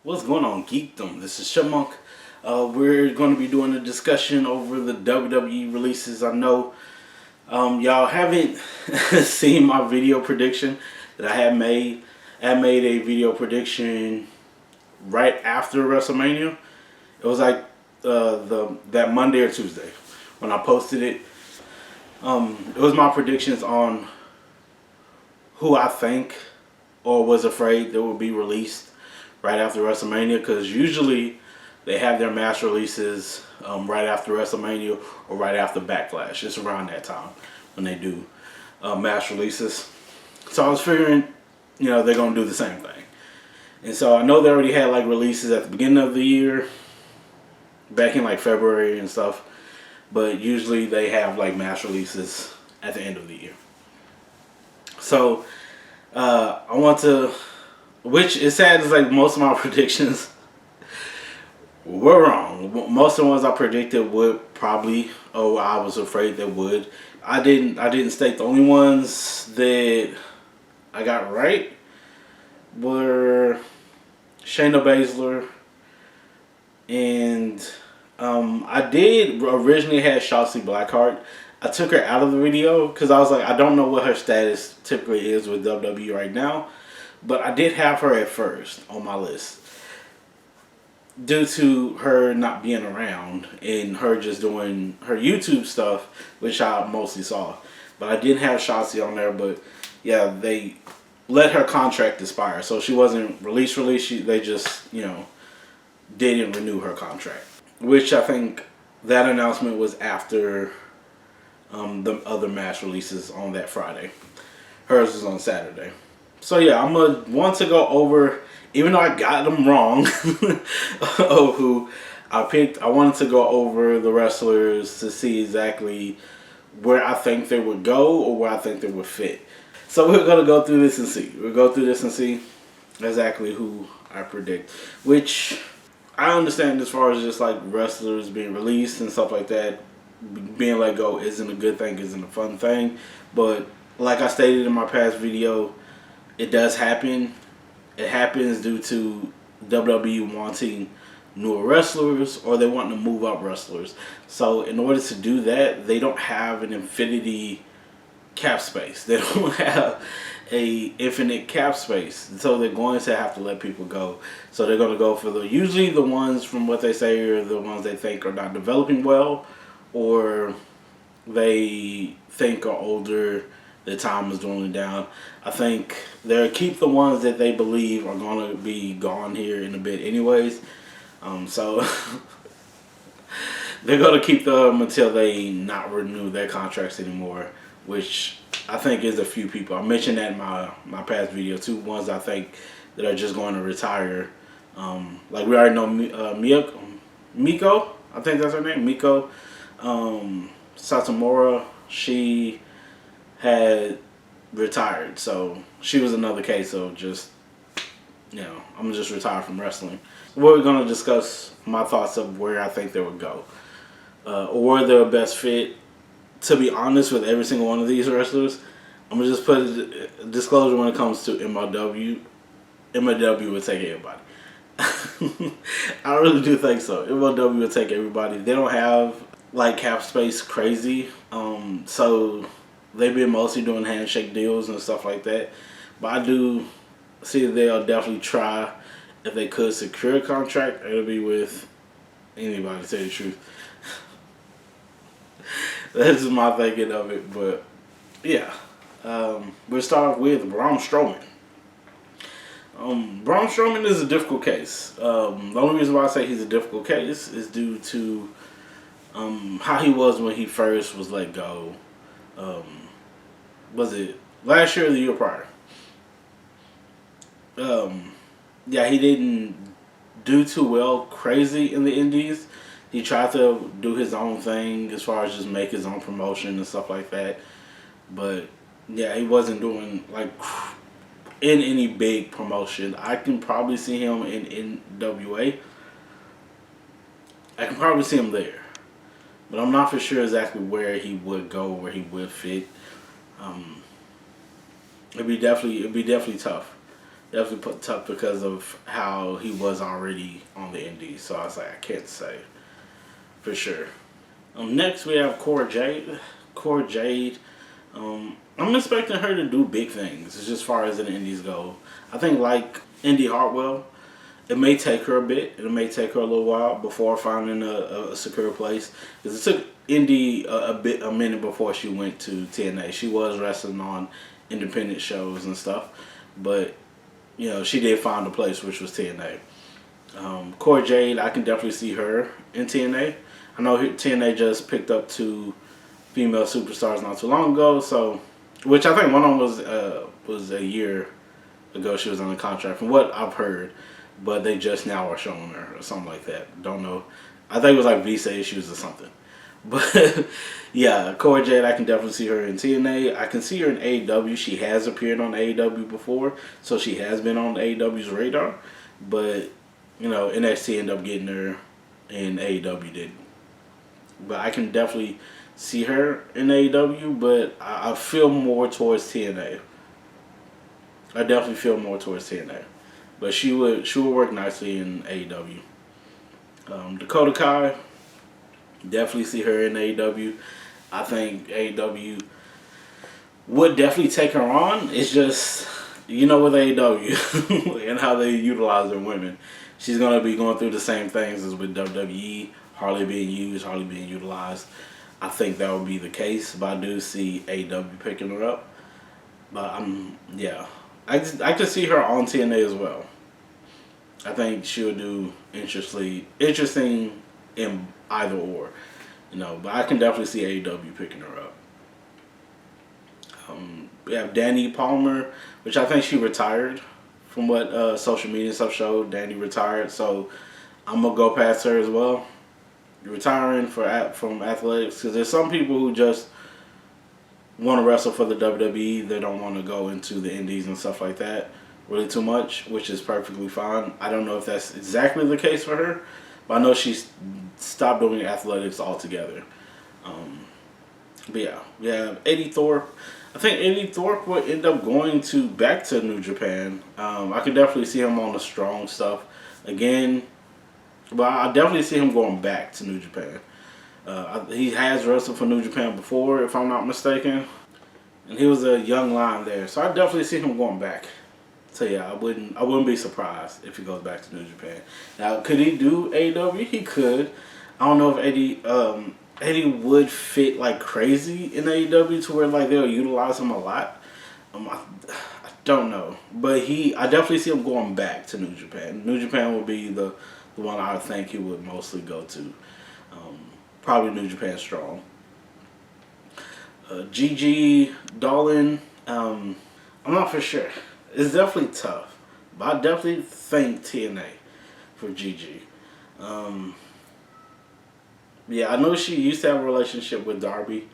What's going on, Geekdom? This is Chipmunk. We're going to be doing a discussion over the WWE releases. I know y'all haven't seen my video prediction that I had made. I made a video prediction right after WrestleMania. It was like that Monday or Tuesday when I posted it. It was my predictions on who I think or was afraid that would be released right after WrestleMania, because usually they have their mass releases right after WrestleMania or right after Backlash. It's around that time when they do mass releases. So I was figuring, they're going to do the same thing. And so I know they already had like releases at the beginning of the year, back in like February and stuff. But usually they have like mass releases at the end of the year. So I want to, which is sad, is like most of my predictions were wrong. Most of the ones I predicted would probably, I was afraid they would. I didn't state the only ones that I got right were Shayna Baszler, and I did originally had Shotzi Blackheart. I took her out of the video because I was like, I don't know what her status typically is with WWE right now, but I did have her at first on my list due to her not being around and her just doing her YouTube stuff, which I mostly saw. But I didn't have Shotzi on there, but yeah, they let her contract expire, so she wasn't released. They just didn't renew her contract, which I think that announcement was after the other match releases on that Friday. Hers was on Saturday. So yeah, I'm going to want to go over, even though I got them wrong, of who I picked. I wanted to go over the wrestlers to see exactly where I think they would go or where I think they would fit. So we're going to go through this and see. We'll go through this and see exactly who I predict. Which I understand as far as just like wrestlers being released and stuff like that. Being let go isn't a good thing, isn't a fun thing. But like I stated in my past video, it does happen. It happens due to WWE wanting newer wrestlers, or they want to move up wrestlers. So in order to do that, they don't have an infinity cap space. They don't have a infinite cap space. So they're going to have to let people go. So they're going to go for usually the ones, from what they say, are the ones they think are not developing well, or they think are older, the time is dwindling down. I think they'll keep the ones that they believe are going to be gone here in a bit anyways. So they're going to keep them until they not renew their contracts anymore, which I think is a few people. I mentioned that in my past video too, ones I think that are just going to retire. Like we already know Miko, I think that's her name, Miko. Satomura, she had retired, so she was another case of just, I'm gonna just retire from wrestling. We're gonna discuss my thoughts of where I think they would go, or where they're best fit. To be honest, with every single one of these wrestlers, I'm gonna just put a disclosure when it comes to MLW. MLW would take everybody. I really do think so. MLW would take everybody. They don't have like cap space crazy, so they've been mostly doing handshake deals and stuff like that. But I do see that they'll definitely try, if they could secure a contract, it'll be with anybody, to tell you the truth. That's just my thinking of it. But yeah, we'll start with Braun Strowman. Braun Strowman is a difficult case. The only reason why I say he's a difficult case is due to how he was when he first was let go. Was it last year or the year prior? Yeah, he didn't do too well crazy in the indies. He tried to do his own thing as far as just make his own promotion and stuff like that. But yeah, he wasn't doing like in any big promotion. I can probably see him in NWA. I can probably see him there. But I'm not for sure exactly where he would go, where he would fit. It'd be definitely tough Definitely tough because of how he was already on the Indies. So I was like, I can't say for sure. Next we have Cora Jade. Cora Jade. I'm expecting her to do big things as far as the Indies go. I think like Indy Hartwell, it may take her a bit. It may take her a little while before finding a secure place. Because it took Indy a minute before she went to TNA. She was wrestling on independent shows and stuff, but she did find a place, which was TNA. Cora Jade, I can definitely see her in TNA. I know TNA just picked up 2 female superstars not too long ago, so which I think one of them was a year ago. She was on the contract, from what I've heard, but they just now are showing her or something like that. Don't know. I think it was like visa issues or something. But yeah, Cora Jade, I can definitely see her in TNA. I can see her in AEW. She has appeared on AEW before, so she has been on AEW's radar. But NXT ended up getting her, and AEW didn't. But I can definitely see her in AEW, but I feel more towards TNA. I definitely feel more towards TNA. But she would work nicely in AEW. Dakota Kai, definitely see her in AEW. I think AEW would definitely take her on. It's just, with AEW and how they utilize their women, she's going to be going through the same things as with WWE, hardly being used, hardly being utilized. I think that would be the case, but I do see AEW picking her up. But yeah, I can see her on TNA as well. I think she would do interesting in either or, But I can definitely see AEW picking her up. We have Danny Palmer, which I think she retired, from what social media stuff showed. Danny retired, so I'm gonna go past her as well. Retiring from athletics, because there's some people who just want to wrestle for the WWE. They don't want to go into the indies and stuff like that really too much, which is perfectly fine. I don't know if that's exactly the case for her, but I know she's stopped doing athletics altogether. But yeah, we have Eddie Thorpe. I think Eddie Thorpe will end up going back to New Japan. I could definitely see him on the strong stuff again. But I definitely see him going back to New Japan. He has wrestled for New Japan before, if I'm not mistaken. And he was a young lion there. So I definitely see him going back. So yeah, I wouldn't be surprised if he goes back to New Japan. Now, could he do AEW? He could. I don't know if Eddie would fit like crazy in AEW to where like they'll utilize him a lot. I don't know. But I definitely see him going back to New Japan. New Japan would be the one I think he would mostly go to. Probably New Japan Strong. Gigi Dolan, I'm not for sure. It's definitely tough. But I definitely think TNA for Gigi. Yeah, I know she used to have a relationship with Darby.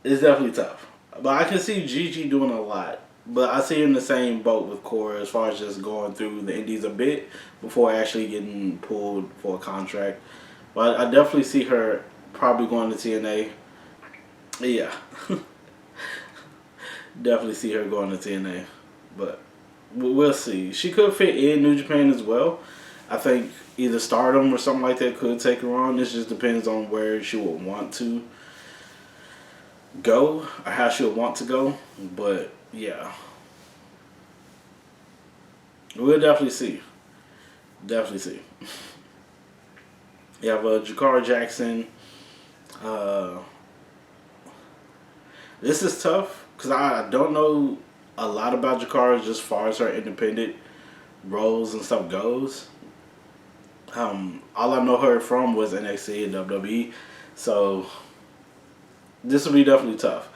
It's definitely tough. But I can see Gigi doing a lot. But I see her in the same boat with Cora as far as just going through the indies a bit before actually getting pulled for a contract. But I definitely see her probably going to TNA. Yeah. Definitely see her going to TNA. But we'll see. She could fit in New Japan as well. I think either Stardom or something like that could take her on. This just depends on where she would want to go or how she would want to go. But yeah, we'll definitely see. Definitely see. You have Jakara Jackson. This is tough because I don't know a lot about Jakara just as far as her independent roles and stuff goes. All I know her from was NXT and WWE, so this will be definitely tough.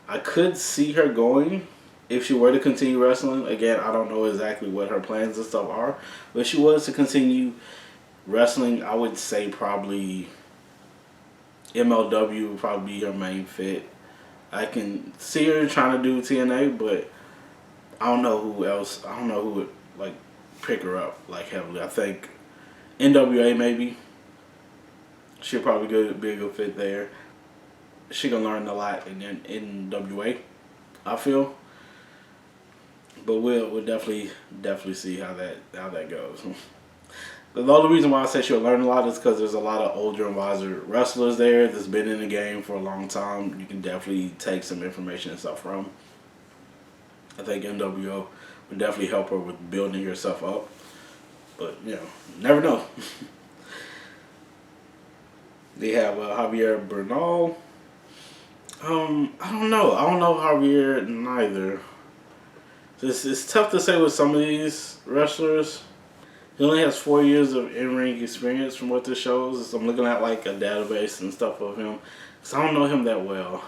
I could see her going if she were to continue wrestling. Again, I don't know exactly what her plans and stuff are, but if she was to continue wrestling, I would say probably MLW would probably be her main fit. I can see her trying to do TNA, but I don't know who else. I don't know who would like pick her up like heavily. I think NWA maybe. She'll probably be a good fit there. she gonna learn a lot in WA. I feel, but we'll definitely see how that goes. The only reason why I say she'll learn a lot is because there's a lot of older and wiser wrestlers there that's been in the game for a long time. You can definitely take some information and stuff from. I think NWO would definitely help her with building herself up. But never know. They have Javier Bernal. I don't know. I don't know Javier neither. It's tough to say with some of these wrestlers. He only has 4 years of in-ring experience from what this shows. So I'm looking at like a database and stuff of him. So I don't know him that well.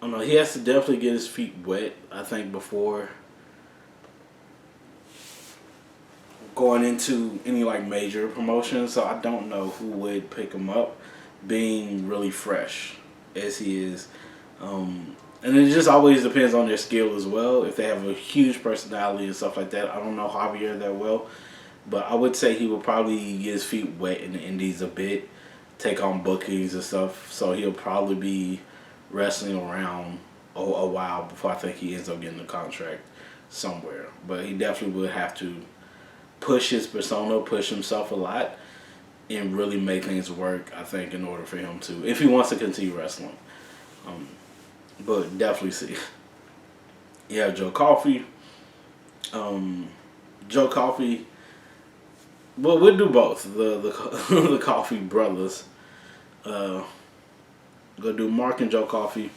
I don't know. He has to definitely get his feet wet, I think, before going into any like major promotion. So I don't know who would pick him up, being really fresh as he is. And it just always depends on their skill as well. If they have a huge personality and stuff like that, I don't know Javier that well, but I would say he would probably get his feet wet in the Indies a bit, take on bookings and stuff. So he'll probably be wrestling around a while before I think he ends up getting a contract somewhere. But he definitely would have to push his persona, push himself a lot, and really make things work, I think, in order for him to, if he wants to continue wrestling. Um, but definitely see. Yeah, Joe Coffey. Joe Coffey. Well, we'll do both. The Coffey brothers. Go do Mark and Joe Coffey.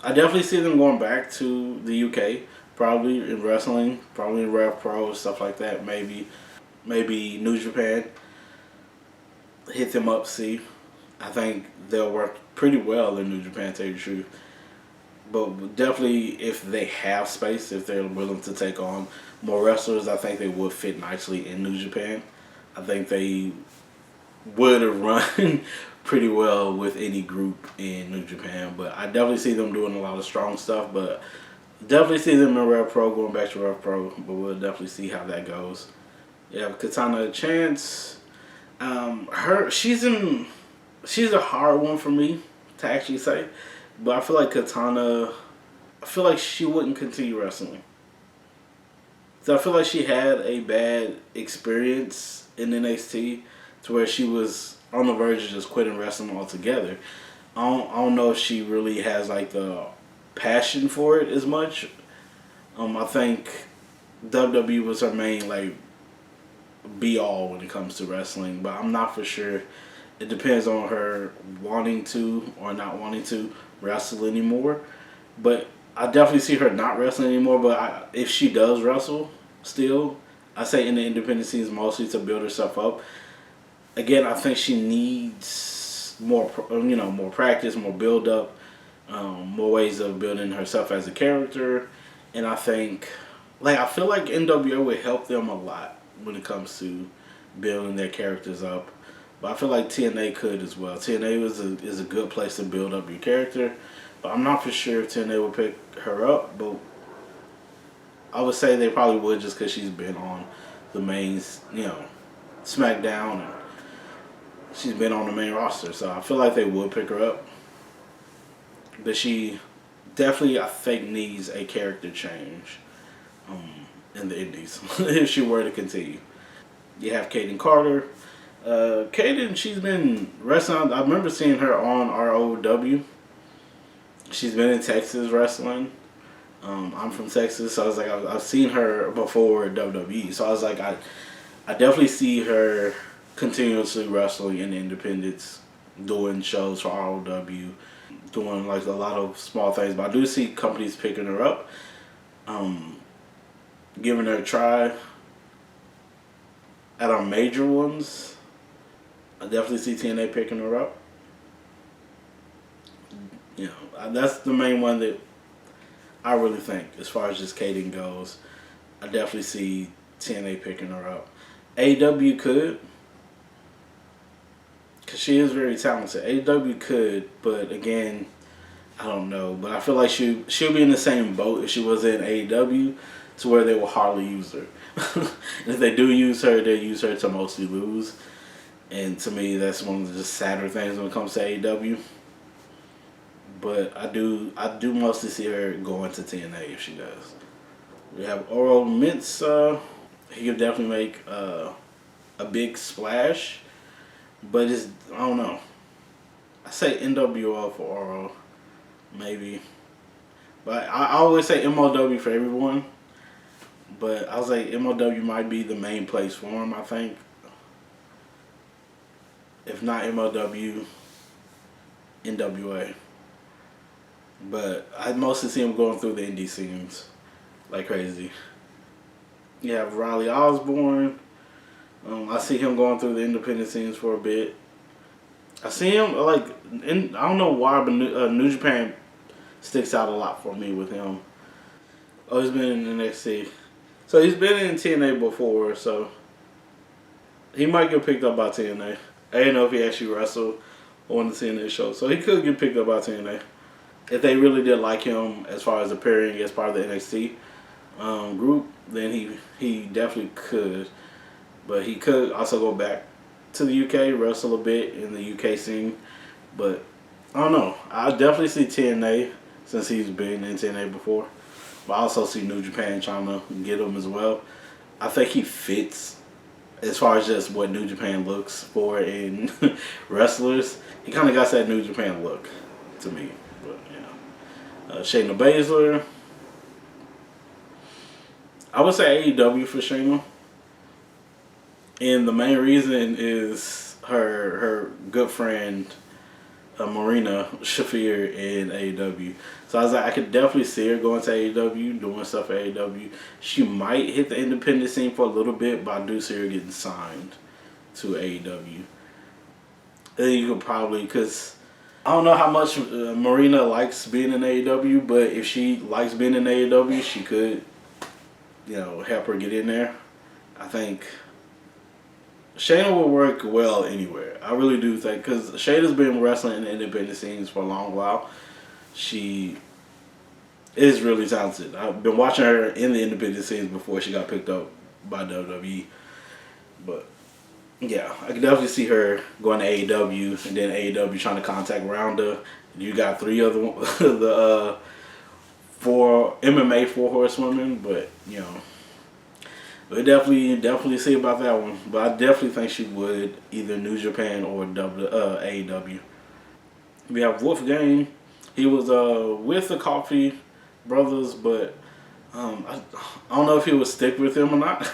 I definitely see them going back to the UK, probably in wrestling, probably in Rev Pro, stuff like that. Maybe New Japan. Hit them up, see. I think they'll work pretty well in New Japan, to tell you the truth. But definitely, if they have space, if they're willing to take on more wrestlers, I think they would fit nicely in New Japan. I think they would have run pretty well with any group in New Japan. But I definitely see them doing a lot of strong stuff. But definitely see them in Rev Pro, going back to Rev Pro. But we'll definitely see how that goes. Yeah, Katana Chance. She's a hard one for me to actually say. But I feel like Katana, I feel like she wouldn't continue wrestling. So I feel like she had a bad experience in NXT to where she was on the verge of just quitting wrestling altogether. I don't know if she really has like the passion for it as much. I think WWE was her main like be all when it comes to wrestling, but I'm not for sure. It depends on her wanting to or not wanting to wrestle anymore. But I definitely see her not wrestling anymore. But if she does wrestle still, I say in the independent scenes mostly to build herself up. Again, I think she needs more, more practice, more build up, more ways of building herself as a character. And I think, like, I feel like NWO would help them a lot when it comes to building their characters up. But I feel like TNA could as well. TNA is a good place to build up your character. But I'm not for sure if TNA would pick her up. But I would say they probably would just because she's been on the main, SmackDown. And she's been on the main roster. So I feel like they would pick her up. But she definitely, I think, needs a character change in the Indies if she were to continue. You have Kaden Carter. Kaden, she's been wrestling. I remember seeing her on ROW. She's been in Texas wrestling. I'm from Texas, so I was like, I've seen her before WWE. So I was like, I definitely see her continuously wrestling in the independents, doing shows for ROW, doing like a lot of small things. But I do see companies picking her up, giving her a try. At our major ones, I definitely see TNA picking her up. That's the main one that I really think, as far as just Kaden goes. I definitely see TNA picking her up. AEW could, because she is very talented. AEW could, but again, I don't know. But I feel like she'll be in the same boat if she was in AEW, to where they will hardly use her. If they do use her, they use her to mostly lose. And to me, that's one of the just sadder things when it comes to AEW. but I do mostly see her going to TNA if she does. We have Oral Mintz. He could definitely make a big splash, but it's I don't know. I say NWO for Oral, maybe, but I always say MOW for everyone. But I was like MOW might be the main place for him. I think if not MOW, NWA. But I mostly see him going through the indie scenes like crazy. You have Riley Osborne. I see him going through the independent scenes for a bit. I see him I don't know why, but New Japan sticks out a lot for me with him. Oh, he's been in NXT, so he's been in TNA before, so he might get picked up by TNA. I didn't know if he actually wrestled on the TNA show, so he could get picked up by TNA if they really did like him as far as appearing as part of the NXT group. Then he definitely could, but he could also go back to the UK, wrestle a bit in the UK scene. But I don't know. I definitely see TNA since he's been in TNA before. But I also see New Japan trying to get him as well. I think he fits as far as just what New Japan looks for in wrestlers. He kind of got that New Japan look to me. But yeah, Shayna Baszler. I would say AEW for Shayna. And the main reason is her good friend Marina Shafir in AEW. So I was like, I could definitely see her going to AEW, doing stuff at AEW. She might hit the independent scene for a little bit, but I do see her getting signed to AEW. And you could probably, because I don't know how much Marina likes being in AEW, but if she likes being in AEW, she could, help her get in there. I think Shayna will work well anywhere. I really do think, because Shayna's been wrestling in the independent scenes for a long while. She is really talented. I've been watching her in the independent scenes before she got picked up by WWE. But yeah, I can definitely see her going to AEW, and then AEW trying to contact Ronda. You got three other the four MMA 4 horsewomen, but we definitely see about that one. But I definitely think she would either New Japan or AEW. We have Wolfgang. He was with the Coffee Brothers, but I don't know if he would stick with him or not.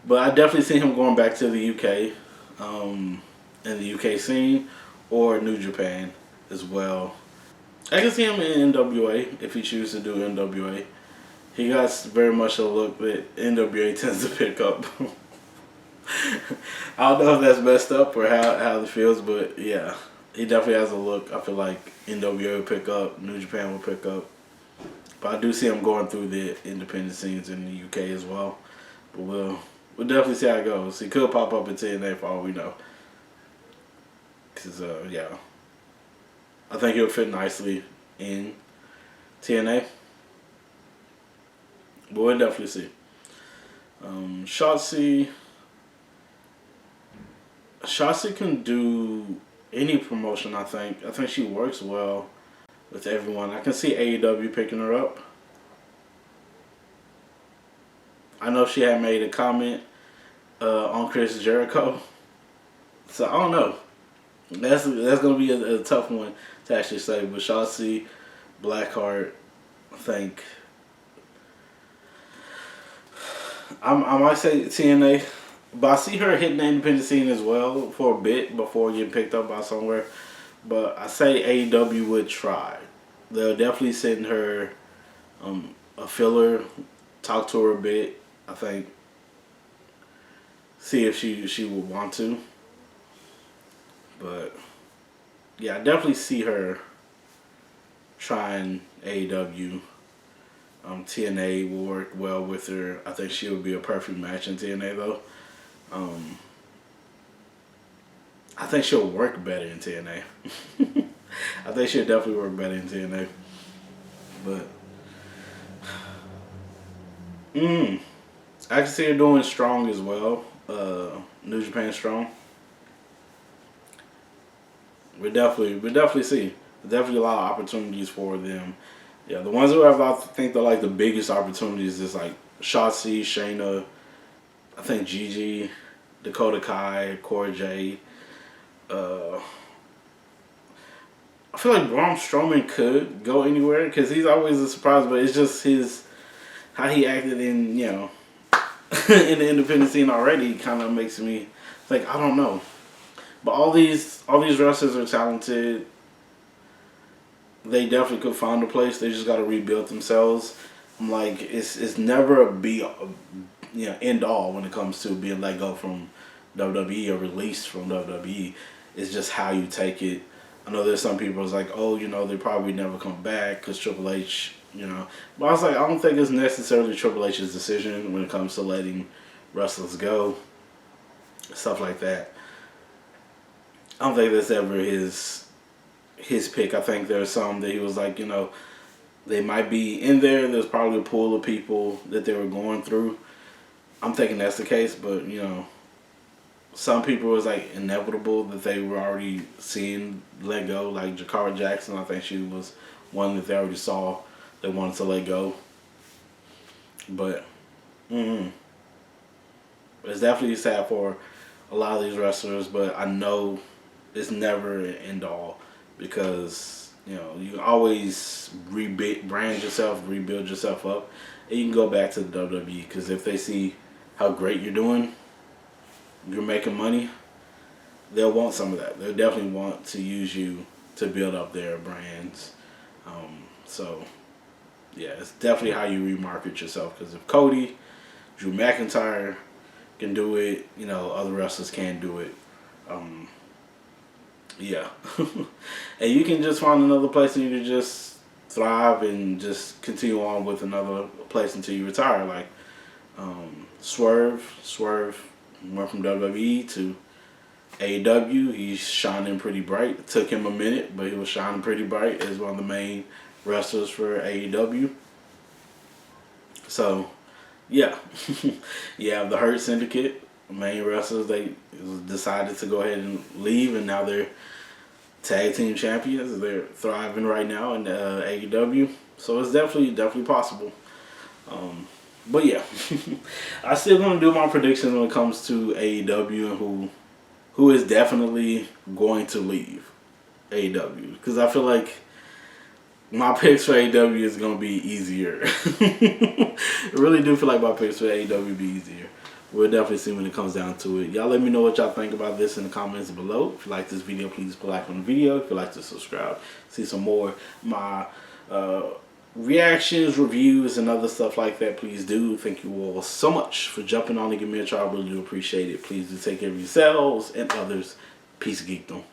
But I definitely see him going back to the UK, in the UK scene, or New Japan as well. I can see him in NWA if he chooses to do NWA. He got very much a look that NWA tends to pick up. I don't know if that's messed up or how it feels, but yeah, he definitely has a look. I feel like NWA will pick up, New Japan will pick up. But I do see him going through the independent scenes in the UK as well. But we'll definitely see how it goes. He could pop up in TNA for all we know. Because, yeah, I think he'll fit nicely in TNA. But we'll definitely see. Shotzi can do any promotion, I think. I think she works well with everyone. I can see AEW picking her up. I know she had made a comment on Chris Jericho. So I don't know. That's going to be a tough one to actually say. But Shotzi, Blackheart, I think I might say TNA, but I see her hitting the independent scene as well for a bit before getting picked up by somewhere. But I say AEW would try. They'll definitely send her a filler, talk to her a bit. I think, see if she would want to. But yeah, I definitely see her trying AEW. TNA will work well with her. I think she would be a perfect match in TNA though. I think she'll work better in TNA. I think she'll definitely work better in TNA. But I can see her doing Strong as well. New Japan Strong. We definitely see. Definitely a lot of opportunities for them. Yeah, the ones who have, I think, they're like the biggest opportunities is like Shotzi, Shayna, I think Gigi, Dakota Kai, Cora J. Uh, I feel like Braun Strowman could go anywhere because he's always a surprise, but it's just his how he acted in in the independent scene already kind of makes me think I don't know. But all these wrestlers are talented. They definitely could find a place. They just got to rebuild themselves. I'm like it's never a end all when it comes to being let go from WWE or released from WWE. It's just how you take it. I know there's some people who's like, oh, they probably never come back because Triple H, But I was like, I don't think it's necessarily Triple H's decision when it comes to letting wrestlers go, stuff like that. I don't think that's ever his pick. I think there's some that he was like, they might be in there. There's probably a pool of people that they were going through. I'm thinking that's the case, but some people was like inevitable that they were already seeing let go. Like Jakara Jackson, I think she was one that they already saw they wanted to let go. But it's definitely sad for a lot of these wrestlers. But I know it's never an end all because you can always brand yourself, rebuild yourself up, and you can go back to the WWE because if they see how great you're doing, you're making money, they'll want some of that. They'll definitely want to use you to build up their brands. So, yeah, it's definitely how you remarket yourself. Because if Cody, Drew McIntyre can do it, other wrestlers can do it. Yeah. And you can just find another place and you can just thrive and just continue on with another place until you retire. Like Swerve went from WWE to AEW. He's shining pretty bright. It took him a minute, but he was shining pretty bright as one of the main wrestlers for AEW. So, yeah. Yeah, the Hurt Syndicate, main wrestlers, they decided to go ahead and leave, and now they're tag team champions. They're thriving right now in AEW. So it's definitely possible. But yeah, I'm still gonna do my predictions when it comes to AEW and who is definitely going to leave AEW because I feel like my picks for AEW is gonna be easier. I really do feel like my picks for AEW will be easier. We'll definitely see when it comes down to it. Y'all let me know what y'all think about this in the comments below. If you like this video, please put a like on the video. If you like to subscribe, see some more my reactions, reviews, and other stuff like that, please do. Thank you all so much for jumping on and giving me a try. I really do appreciate it. Please do take care of yourselves and others. Peace, geekdom.